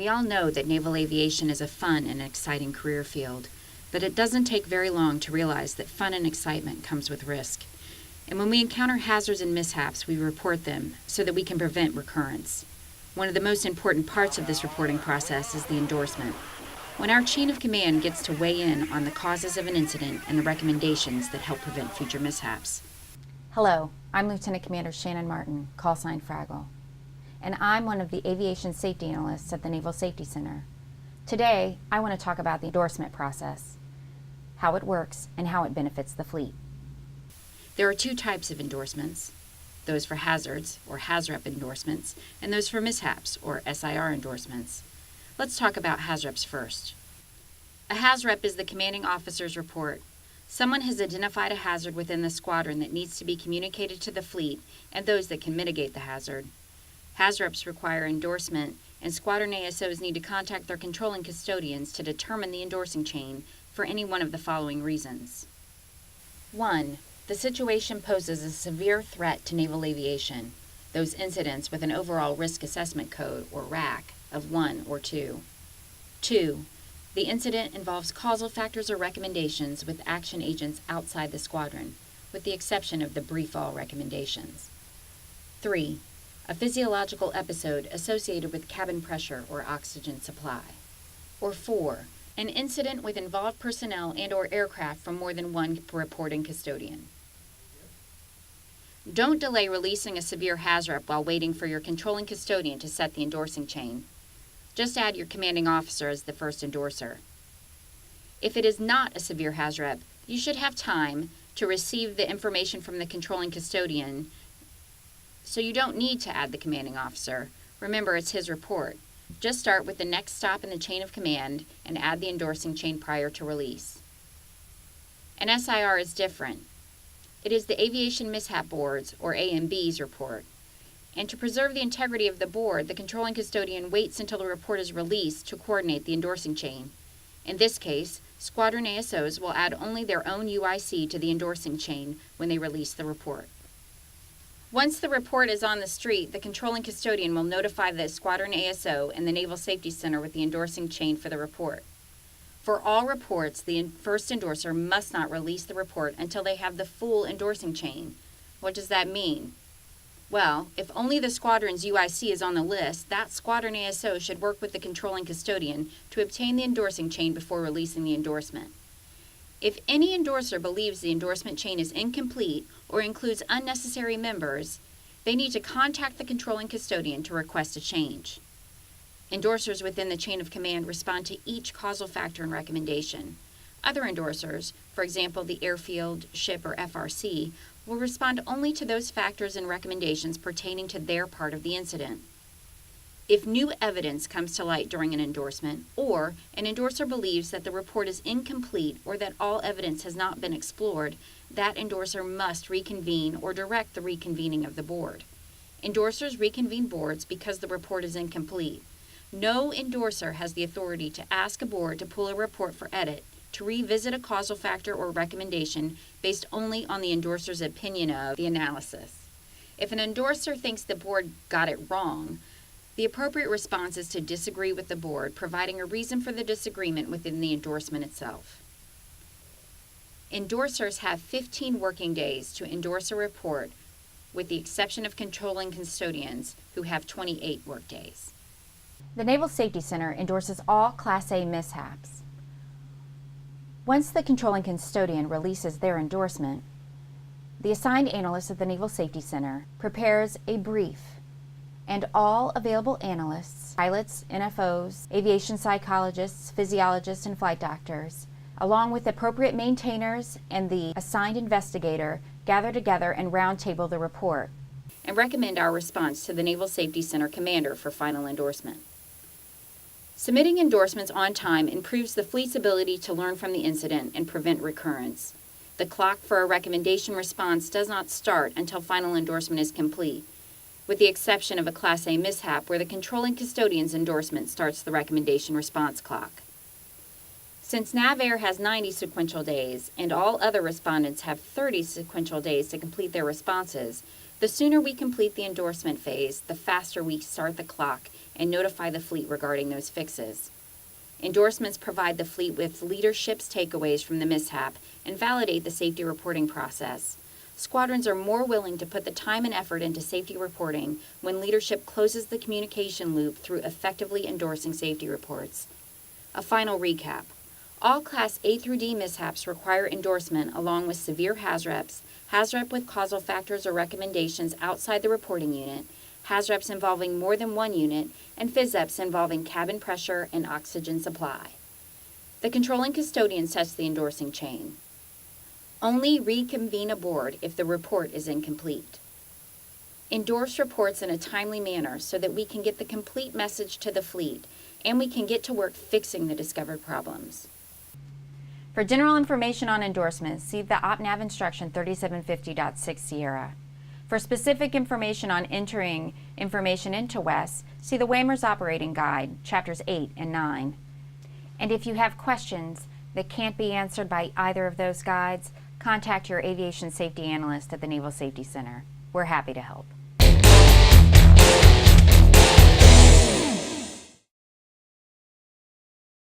We all know that naval aviation is a fun and exciting career field, but it doesn't take very long to realize that fun and excitement comes with risk. And when we encounter hazards and mishaps, we report them so that we can prevent recurrence. One of the most important parts of this reporting process is the endorsement. When our chain of command gets to weigh in on the causes of an incident and the recommendations that help prevent future mishaps. Hello, I'm Lieutenant Commander Shannon Martin, call sign Fraggle, and I'm one of the Aviation Safety Analysts at the Naval Safety Center. Today, I want to talk about the endorsement process, how it works, and how it benefits the fleet. There are two types of endorsements, those for hazards, or HAZREP endorsements, and those for mishaps, or SIR endorsements. Let's talk about HAZREPS first. A HAZREP is the commanding officer's report. Someone has identified a hazard within the squadron that needs to be communicated to the fleet and those that can mitigate the hazard. HAZREPS require endorsement, and squadron ASOs need to contact their controlling custodians to determine the endorsing chain for any one of the following reasons. 1. The situation poses a severe threat to naval aviation, those incidents with an overall risk assessment code, or RAC, of 1 or 2. 2. The incident involves causal factors or recommendations with action agents outside the squadron, with the exception of the brief-all recommendations. 3. A physiological episode associated with cabin pressure or oxygen supply. Or 4. An incident with involved personnel and/or aircraft from more than one reporting custodian. Don't delay releasing a severe HAZREP while waiting for your controlling custodian to set the endorsing chain. Just add your commanding officer as the first endorser. If it is not a severe HAZREP, you should have time to receive the information from the controlling custodian, so you don't need to add the commanding officer. Remember, it's his report. Just start with the next stop in the chain of command and add the endorsing chain prior to release. An SIR is different. It is the Aviation Mishap Board's, or AMB's, report. And to preserve the integrity of the board, the controlling custodian waits until the report is released to coordinate the endorsing chain. In this case, squadron ASOs will add only their own UIC to the endorsing chain when they release the report. Once the report is on the street, the controlling custodian will notify the squadron ASO and the Naval Safety Center with the endorsing chain for the report. For all reports, the first endorser must not release the report until they have the full endorsing chain. What does that mean? Well, if only the squadron's UIC is on the list, that squadron ASO should work with the controlling custodian to obtain the endorsing chain before releasing the endorsement. If any endorser believes the endorsement chain is incomplete or includes unnecessary members, they need to contact the controlling custodian to request a change. Endorsers within the chain of command respond to each causal factor and recommendation. Other endorsers, for example the airfield, ship, or FRC, will respond only to those factors and recommendations pertaining to their part of the incident. If new evidence comes to light during an endorsement, or an endorser believes that the report is incomplete or that all evidence has not been explored, that endorser must reconvene or direct the reconvening of the board. Endorsers reconvene boards because the report is incomplete. No endorser has the authority to ask a board to pull a report for edit, to revisit a causal factor or recommendation based only on the endorser's opinion of the analysis. If an endorser thinks the board got it wrong, the appropriate response is to disagree with the board, providing a reason for the disagreement within the endorsement itself. Endorsers have 15 working days to endorse a report, with the exception of controlling custodians, who have 28 work days. The Naval Safety Center endorses all Class A mishaps. Once the controlling custodian releases their endorsement, the assigned analyst at the Naval Safety Center prepares a brief, and all available analysts, pilots, NFOs, aviation psychologists, physiologists, and flight doctors, along with appropriate maintainers and the assigned investigator, gather together and roundtable the report and recommend our response to the Naval Safety Center commander for final endorsement. Submitting endorsements on time improves the fleet's ability to learn from the incident and prevent recurrence. The clock for a recommendation response does not start until final endorsement is complete, with the exception of a Class A mishap where the controlling custodian's endorsement starts the recommendation response clock. Since NAVAIR has 90 sequential days and all other respondents have 30 sequential days to complete their responses, the sooner we complete the endorsement phase, the faster we start the clock and notify the fleet regarding those fixes. Endorsements provide the fleet with leadership's takeaways from the mishap and validate the safety reporting process. Squadrons are more willing to put the time and effort into safety reporting when leadership closes the communication loop through effectively endorsing safety reports. A final recap. All Class A through D mishaps require endorsement along with severe HAZREPS, HAZREP with causal factors or recommendations outside the reporting unit, HAZREPS involving more than one unit, and FISEPs involving cabin pressure and oxygen supply. The controlling custodian sets the endorsing chain. Only reconvene aboard if the report is incomplete. Endorse reports in a timely manner so that we can get the complete message to the fleet and we can get to work fixing the discovered problems. For general information on endorsements, see the OpNav instruction 3750.6 Sierra. For specific information on entering information into WESS, see the WAMR's Operating Guide, Chapters 8 and 9. And if you have questions that can't be answered by either of those guides, contact your aviation safety analyst at the Naval Safety Center. We're happy to help.